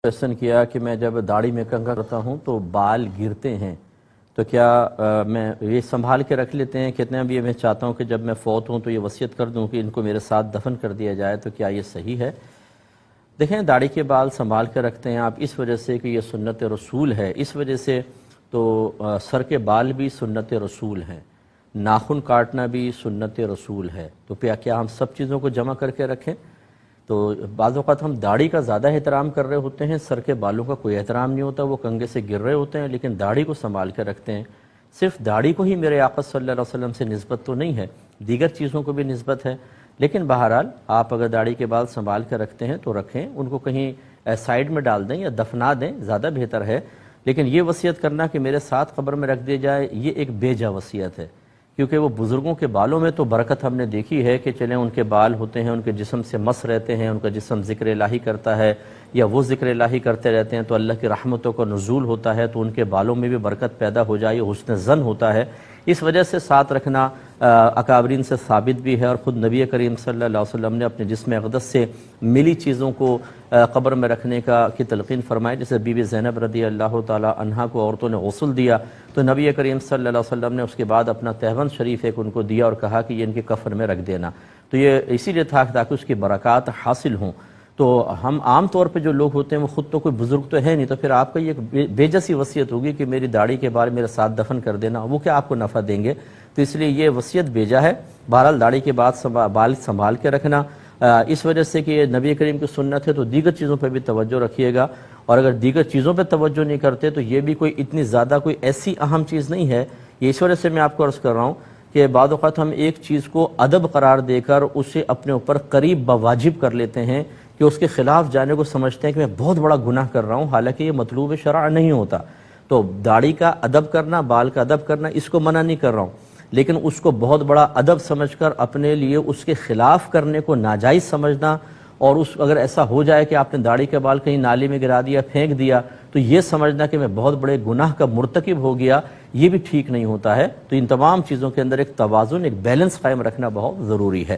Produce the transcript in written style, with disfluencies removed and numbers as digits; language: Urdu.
کوشچن کیا کہ میں جب داڑھی میں کنگھا کرتا ہوں تو بال گرتے ہیں تو کیا میں یہ سنبھال کے رکھ لیتے ہیں؟ کتنا بھی میں چاہتا ہوں کہ جب میں فوت ہوں تو یہ وصیت کر دوں کہ ان کو میرے ساتھ دفن کر دیا جائے، تو کیا یہ صحیح ہے؟ دیکھیں، داڑھی کے بال سنبھال کے رکھتے ہیں آپ اس وجہ سے کہ یہ سنت رسول ہے، اس وجہ سے تو سر کے بال بھی سنت رسول ہیں، ناخن کاٹنا بھی سنت رسول ہے، تو کیا ہم سب چیزوں کو جمع کر کے رکھیں؟ تو بعض اوقات ہم داڑھی کا زیادہ احترام کر رہے ہوتے ہیں، سر کے بالوں کا کوئی احترام نہیں ہوتا، وہ کنگھے سے گر رہے ہوتے ہیں، لیکن داڑھی کو سنبھال کے رکھتے ہیں۔ صرف داڑھی کو ہی میرے آقا صلی اللہ علیہ وسلم سے نسبت تو نہیں ہے، دیگر چیزوں کو بھی نسبت ہے، لیکن بہرحال آپ اگر داڑھی کے بال سنبھال کے رکھتے ہیں تو رکھیں، ان کو کہیں سائیڈ میں ڈال دیں یا دفنا دیں، زیادہ بہتر ہے۔ لیکن یہ وصیت کرنا کہ میرے ساتھ قبر میں رکھ دیا جائے، یہ ایک بے جا وصیت ہے، کیونکہ وہ بزرگوں کے بالوں میں تو برکت ہم نے دیکھی ہے کہ چلیں ان کے بال ہوتے ہیں، ان کے جسم سے مس رہتے ہیں، ان کا جسم ذکر الہی کرتا ہے یا وہ ذکر الہی کرتے رہتے ہیں تو اللہ کی رحمتوں کا نزول ہوتا ہے، تو ان کے بالوں میں بھی برکت پیدا ہو جائے، حسن ظن ہوتا ہے۔ اس وجہ سے ساتھ رکھنا اکابرین سے ثابت بھی ہے، اور خود نبی کریم صلی اللہ علیہ وسلم نے اپنے جسم اقدس سے ملی چیزوں کو قبر میں رکھنے کی تلقین فرمائی۔ جیسے بی بی زینب رضی اللہ تعالی عنہا کو عورتوں نے غسل دیا تو نبی کریم صلی اللہ علیہ وسلم نے اس کے بعد اپنا تہبند شریف ایک ان کو دیا اور کہا کہ یہ ان کے کفن میں رکھ دینا، تو یہ اسی لیے تھا تاکہ اس کی برکات حاصل ہوں۔ تو ہم عام طور پہ جو لوگ ہوتے ہیں وہ خود تو کوئی بزرگ تو ہے نہیں، تو پھر آپ کا یہ بے جیسی وصیت ہوگی کہ میری داڑھی کے بال میرے ساتھ دفن کر دینا، وہ کیا آپ کو نفع دیں گے؟ تو اس لیے یہ وصیت بیجا ہے۔ بہرحال داڑھی کے بال سنبھال کے رکھنا اس وجہ سے کہ یہ نبی کریم کی سنت ہے، تو دیگر چیزوں پہ بھی توجہ رکھیے گا، اور اگر دیگر چیزوں پہ توجہ نہیں کرتے تو یہ بھی کوئی اتنی زیادہ کوئی ایسی اہم چیز نہیں ہے۔ یہ اس وجہ سے میں آپ کو عرض کر رہا ہوں کہ بعض اوقات ہم ایک چیز کو ادب قرار دے کر اسے اپنے اوپر قریب بواجب کر لیتے ہیں کہ اس کے خلاف جانے کو سمجھتے ہیں کہ میں بہت بڑا گناہ کر رہا ہوں، حالانکہ یہ مطلوب شرع نہیں ہوتا۔ تو داڑھی کا ادب کرنا، بال کا ادب کرنا، اس کو منع نہیں کر رہا ہوں، لیکن اس کو بہت بڑا ادب سمجھ کر اپنے لیے اس کے خلاف کرنے کو ناجائز سمجھنا، اور اگر ایسا ہو جائے کہ آپ نے داڑھی کے بال کہیں نالی میں گرا دیا، پھینک دیا، تو یہ سمجھنا کہ میں بہت بڑے گناہ کا مرتکب ہو گیا، یہ بھی ٹھیک نہیں ہوتا ہے۔ تو ان تمام چیزوں کے اندر ایک توازن، ایک بیلنس قائم رکھنا بہت ضروری ہے۔